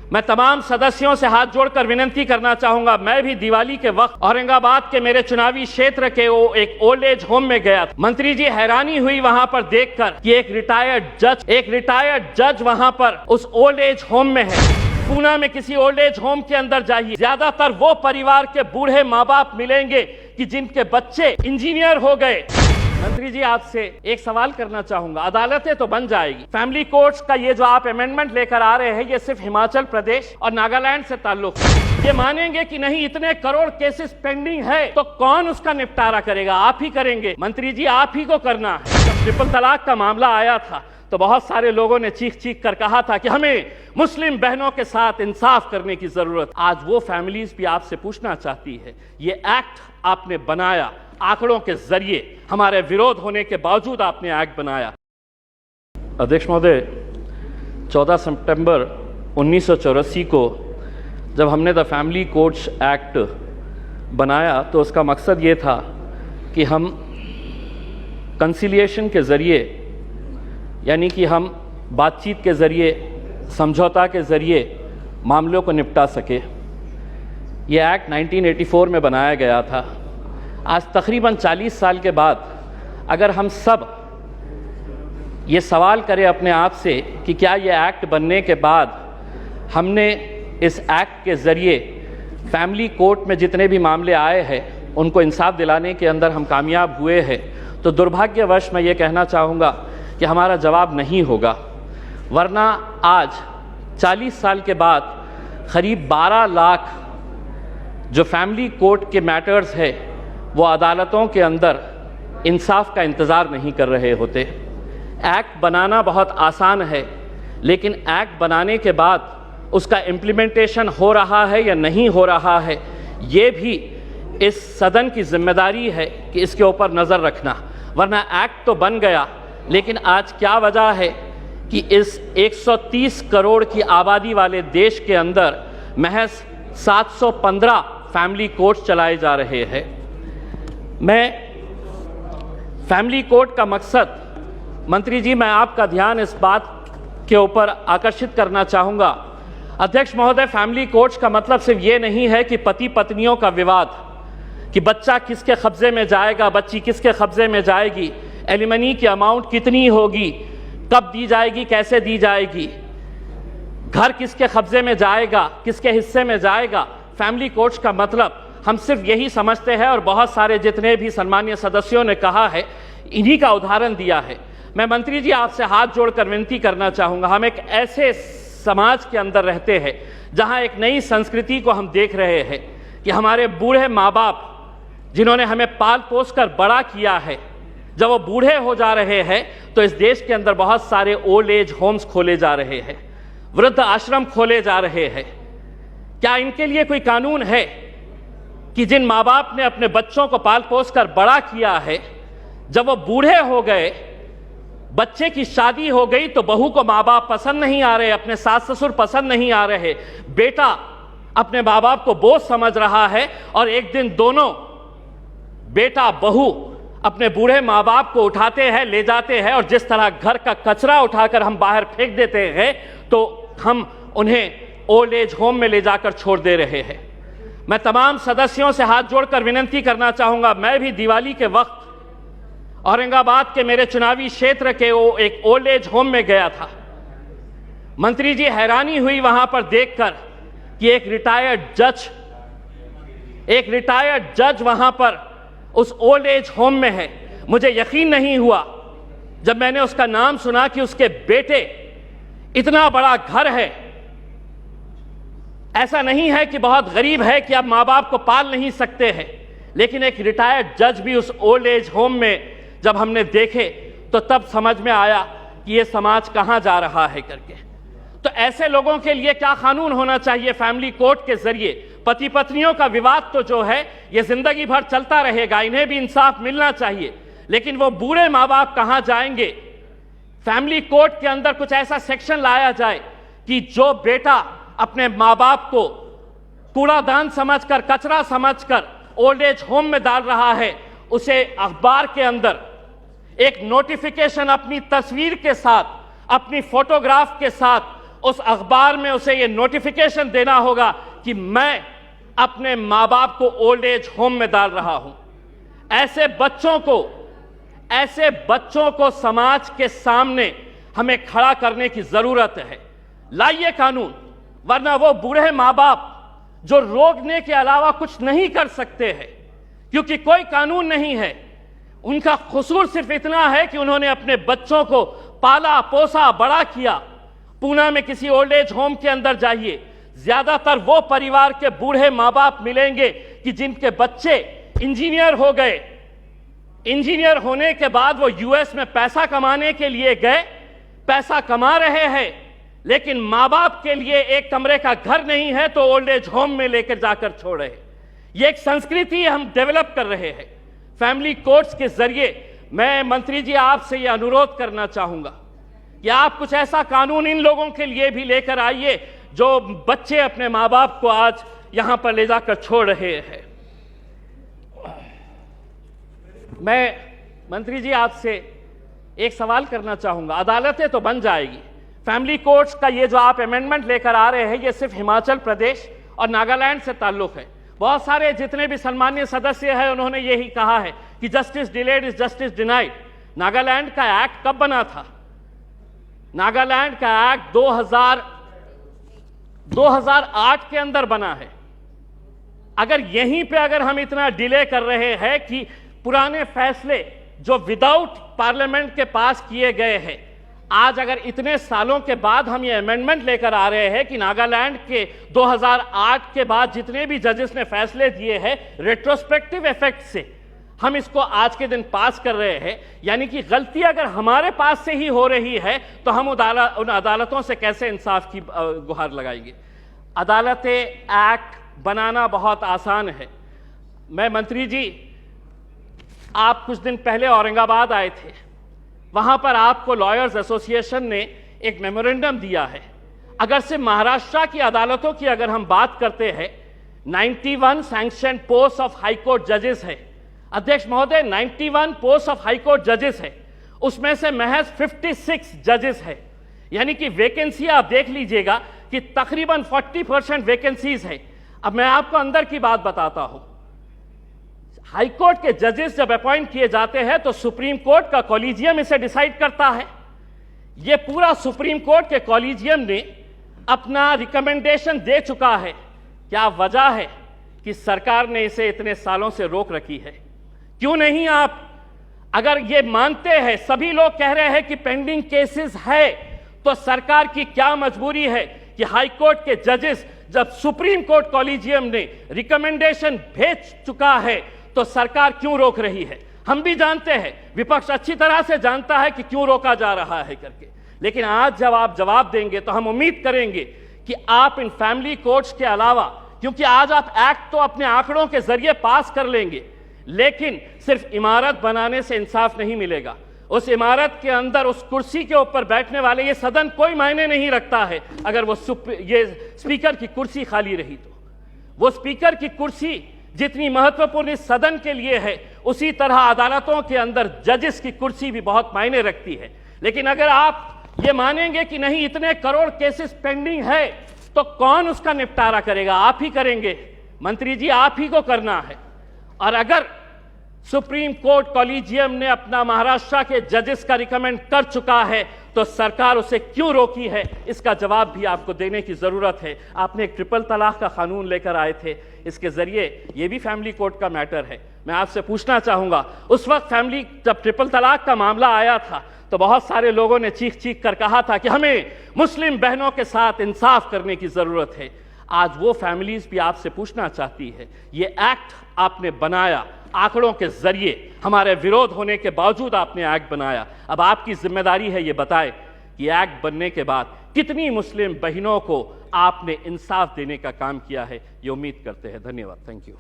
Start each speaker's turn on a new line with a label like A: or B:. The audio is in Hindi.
A: मैं तमाम सदस्यों से हाथ जोड़कर विनती करना चाहूंगा, मैं भी दिवाली के वक्त औरंगाबाद के मेरे चुनावी क्षेत्र के एक ओल्ड एज होम में गया था। मंत्री जी, हैरानी हुई वहां पर देखकर कि एक रिटायर्ड जज वहां पर उस ओल्ड एज होम में है। पूना में किसी ओल्ड एज होम के अंदर जाइए, ज्यादातर वो परिवार के बूढ़े माँ बाप मिलेंगे कि जिनके बच्चे इंजीनियर हो गए। मंत्री जी, आपसे एक सवाल करना चाहूंगा, अदालतें तो बन जाएगी, फैमिली कोर्ट्स का ये जो आप अमेंडमेंट लेकर आ रहे हैं, ये सिर्फ हिमाचल प्रदेश और नागालैंड से ताल्लुक है। ये मानेंगे कि नहीं इतने करोड़ केसेस पेंडिंग है तो कौन उसका निपटारा करेगा? आप ही करेंगे। मंत्री जी, आप ही को करना है। जब ट्रिपल तलाक का मामला आया था तो बहुत सारे लोगों ने चीख चीख कर कहा था कि हमें मुस्लिम बहनों के साथ इंसाफ करने की जरूरत। आज वो फैमिलीज भी आपसे पूछना चाहती है, ये एक्ट आपने बनाया आंकड़ों के जरिए, हमारे विरोध होने के बावजूद आपने एक्ट बनाया। अध्यक्ष महोदय, 14 सितंबर 1984 को जब हमने द फैमिली कोर्ट्स एक्ट बनाया तो उसका मकसद ये था कि हम कंसिलिएशन के ज़रिए, यानी कि हम बातचीत के ज़रिए, समझौता के ज़रिए मामलों को निपटा सके। ये एक्ट 1984 में बनाया गया था। आज तकरीबन 40 साल के बाद अगर हम सब ये सवाल करें अपने आप से कि क्या ये एक्ट बनने के बाद हमने इस एक्ट के ज़रिए फैमिली कोर्ट में जितने भी मामले आए हैं उनको इंसाफ दिलाने के अंदर हम कामयाब हुए हैं, तो दुर्भाग्यवश मैं ये कहना चाहूँगा कि हमारा जवाब नहीं होगा। वरना आज 40 साल के बाद करीब 12 लाख जो फैमिली कोर्ट के मैटर्स है वो अदालतों के अंदर इंसाफ का इंतज़ार नहीं कर रहे होते। एक्ट बनाना बहुत आसान है, लेकिन एक्ट बनाने के बाद उसका इम्प्लीमेंटेशन हो रहा है या नहीं हो रहा है, ये भी इस सदन की जिम्मेदारी है कि इसके ऊपर नज़र रखना। वरना एक्ट तो बन गया, लेकिन आज क्या वजह है कि इस 130 करोड़ की आबादी वाले देश के अंदर महज 715 फैमिली कोर्ट्स चलाए जा रहे हैं। मैं फैमिली कोर्ट का मकसद, मंत्री जी, मैं आपका ध्यान इस बात के ऊपर आकर्षित करना चाहूँगा। अध्यक्ष महोदय, फैमिली कोर्ट्स का मतलब सिर्फ ये नहीं है कि पति पत्नियों का विवाद, कि बच्चा किसके कब्जे में जाएगा, बच्ची किसके कब्जे में जाएगी, एलिमनी की अमाउंट कितनी होगी, कब दी जाएगी, कैसे दी जाएगी, घर किसके कब्जे में जाएगा, किसके हिस्से में जाएगा। फैमिली कोर्ट्स का मतलब हम सिर्फ यही समझते हैं, और बहुत सारे जितने भी सम्मानीय सदस्यों ने कहा है, इन्हीं का उदाहरण दिया है। मैं मंत्री जी आपसे हाथ जोड़कर विनती करना चाहूँगा, हम एक ऐसे समाज के अंदर रहते हैं जहाँ एक नई संस्कृति को हम देख रहे हैं कि हमारे बूढ़े माँ बाप जिन्होंने हमें पाल पोस कर बड़ा किया है, जब वो बूढ़े हो जा रहे हैं तो इस देश के अंदर बहुत सारे ओल्ड एज होम्स खोले जा रहे हैं, वृद्ध आश्रम खोले जा रहे हैं। क्या इनके लिए कोई कानून है कि जिन माँ बाप ने अपने बच्चों को पाल पोस कर बड़ा किया है, जब वो बूढ़े हो गए, बच्चे की शादी हो गई तो बहू को माँ बाप पसंद नहीं आ रहे, अपने सास ससुर पसंद नहीं आ रहे, बेटा अपने माँ बाप को बोझ समझ रहा है, और एक दिन दोनों बेटा बहू अपने बूढ़े माँ बाप को उठाते हैं, ले जाते हैं, और जिस तरह घर का कचरा उठाकर हम बाहर फेंक देते हैं तो हम उन्हें ओल्ड एज होम में ले जाकर छोड़ दे रहे हैं। मैं तमाम सदस्यों से हाथ जोड़कर विनती करना चाहूंगा, मैं भी दिवाली के वक्त औरंगाबाद के मेरे चुनावी क्षेत्र के एक ओल्ड एज होम में गया था। मंत्री जी, हैरानी हुई वहां पर देखकर कि एक रिटायर्ड जज वहां पर उस ओल्ड एज होम में है। मुझे यकीन नहीं हुआ जब मैंने उसका नाम सुना कि उसके बेटे, इतना बड़ा घर है, ऐसा नहीं है कि बहुत गरीब है कि आप माँ बाप को पाल नहीं सकते हैं, लेकिन एक रिटायर्ड जज भी उस ओल्ड एज होम में जब हमने देखे तो तब समझ में आया कि ये समाज कहाँ जा रहा है करके। तो ऐसे लोगों के लिए क्या कानून होना चाहिए फैमिली कोर्ट के जरिए? पति पत्नियों का विवाद तो जो है ये जिंदगी भर चलता रहेगा, इन्हें भी इंसाफ मिलना चाहिए, लेकिन वो बूढ़े माँ बाप कहाँ जाएंगे? फैमिली कोर्ट के अंदर कुछ ऐसा सेक्शन लाया जाए कि जो बेटा अपने माँ बाप को कूड़ादान समझकर, कचरा समझकर ओल्ड एज होम में डाल रहा है, उसे अखबार के अंदर एक नोटिफिकेशन अपनी तस्वीर के साथ, अपनी फोटोग्राफ के साथ उस अखबार में उसे ये नोटिफिकेशन देना होगा कि मैं अपने माँ बाप को ओल्ड एज होम में डाल रहा हूं। ऐसे बच्चों को समाज के सामने हमें खड़ा करने की जरूरत है। लाइए कानून, वरना वो बूढ़े माँ बाप जो रोकने के अलावा कुछ नहीं कर सकते हैं, क्योंकि कोई कानून नहीं है। उनका कसूर सिर्फ इतना है कि उन्होंने अपने बच्चों को पाला पोसा बड़ा किया। पूना में किसी ओल्ड एज होम के अंदर जाइए, ज्यादातर वो परिवार के बूढ़े माँ बाप मिलेंगे कि जिनके बच्चे इंजीनियर हो गए। इंजीनियर होने के बाद वो यूएस में पैसा कमाने के लिए गए, पैसा कमा रहे हैं, लेकिन माँ बाप के लिए एक कमरे का घर नहीं है तो ओल्ड एज होम में लेकर जाकर छोड़ रहे हैं। ये एक संस्कृति हम डेवलप कर रहे हैं। फैमिली कोर्ट्स के जरिए मैं मंत्री जी आपसे ये अनुरोध करना चाहूंगा कि आप कुछ ऐसा कानून इन लोगों के लिए भी लेकर आइए जो बच्चे अपने माँ बाप को आज यहां पर ले जाकर छोड़ रहे हैं। मैं मंत्री जी आपसे एक सवाल करना चाहूंगा। अदालतें तो बन जाएगी, फैमिली कोर्ट्स का ये जो आप अमेंडमेंट लेकर आ रहे हैं ये सिर्फ हिमाचल प्रदेश और नागालैंड से ताल्लुक है। बहुत सारे जितने भी सम्मानीय सदस्य हैं उन्होंने यही कहा है कि justice delayed is justice denied. Nagaland का एक्ट कब बना था? नागालैंड का एक्ट 2008 के अंदर बना है। अगर यहीं पे अगर हम इतना डिले कर रहे हैं कि पुराने फैसले जो विदाउट पार्लियामेंट के पास किए गए हैं, आज अगर इतने सालों के बाद हम ये अमेंडमेंट लेकर आ रहे हैं कि नागालैंड के 2008 के बाद जितने भी जजेस ने फैसले दिए हैं रेट्रोस्पेक्टिव इफेक्ट से हम इसको आज के दिन पास कर रहे हैं, यानी कि गलती अगर हमारे पास से ही हो रही है तो हम उन अदालतों से कैसे इंसाफ की गुहार लगाएंगे? अदालतें एक्ट बनाना बहुत आसान है। मैं मंत्री जी, आप कुछ दिन पहले औरंगाबाद आए थे, वहां पर आपको लॉयर्स एसोसिएशन ने एक मेमोरेंडम दिया है। अगर से महाराष्ट्र की अदालतों की अगर हम बात करते हैं, 91 sanction post of high court जजेस है। अध्यक्ष महोदय, 91 पोस्ट ऑफ हाई कोर्ट जजेस है, उसमें से महज 56 जजेस है। यानी कि वैकेंसी आप देख लीजिएगा कि तकरीबन 40% वैकेंसीज है। अब मैं आपको अंदर की बात बताता हूं। हाई कोर्ट के जजेस जब अपॉइंट किए जाते हैं तो सुप्रीम कोर्ट का कॉलेजियम इसे डिसाइड करता है। यह पूरा सुप्रीम कोर्ट के कॉलेजियम ने अपना रिकमेंडेशन दे चुका है। क्या वजह है कि सरकार ने इसे इतने सालों से रोक रखी है? क्यों नहीं आप, अगर ये मानते हैं, सभी लोग कह रहे हैं कि पेंडिंग केसेस है, तो सरकार की क्या मजबूरी है कि हाई कोर्ट के जजेस जब सुप्रीम कोर्ट कॉलेजियम ने रिकमेंडेशन भेज चुका है तो सरकार क्यों रोक रही है? हम भी जानते हैं, विपक्ष अच्छी तरह से जानता है कि क्यों रोका जा रहा है करके, लेकिन आज जब आप जवाब देंगे तो हम उम्मीद करेंगे कि आप इन फैमिली कोर्ट्स के अलावा, क्योंकि आज आप एक्ट तो अपने आंकड़ों के जरिए पास कर लेंगे, लेकिन सिर्फ इमारत बनाने से इंसाफ नहीं मिलेगा। उस इमारत के अंदर उस कुर्सी के ऊपर बैठने वाले, ये सदन कोई मायने नहीं रखता है अगर वो ये स्पीकर की कुर्सी खाली रही तो। वो स्पीकर की कुर्सी जितनी महत्वपूर्ण इस सदन के लिए है, उसी तरह अदालतों के अंदर जजेस की कुर्सी भी बहुत मायने रखती है। लेकिन अगर आप ये मानेंगे कि नहीं, इतने करोड़ केसेस पेंडिंग है, तो कौन उसका निपटारा करेगा? आप ही करेंगे मंत्री जी, आप ही को करना है। और अगर सुप्रीम कोर्ट कॉलेजियम ने अपना महाराष्ट्र के जजेस का रिकमेंड कर चुका है तो सरकार उसे क्यों रोकी है, इसका जवाब भी आपको देने की जरूरत है। आपने एक ट्रिपल तलाक का कानून लेकर आए थे, इसके जरिए ये भी फैमिली कोर्ट का मैटर है। मैं आपसे पूछना चाहूंगा, उस वक्त जब ट्रिपल तलाक का मामला आया था तो बहुत सारे लोगों ने चीख चीख कर कहा था कि हमें मुस्लिम बहनों के साथ इंसाफ करने की जरूरत है। आज वो फैमिलीज भी आपसे पूछना चाहती है, ये एक्ट आपने बनाया आंकड़ों के जरिए, हमारे विरोध होने के बावजूद आपने एक्ट बनाया। अब आपकी जिम्मेदारी है ये बताएं कि एक्ट बनने के बाद कितनी मुस्लिम बहनों को आपने इंसाफ देने का काम किया है। ये उम्मीद करते हैं। धन्यवाद। Thank you.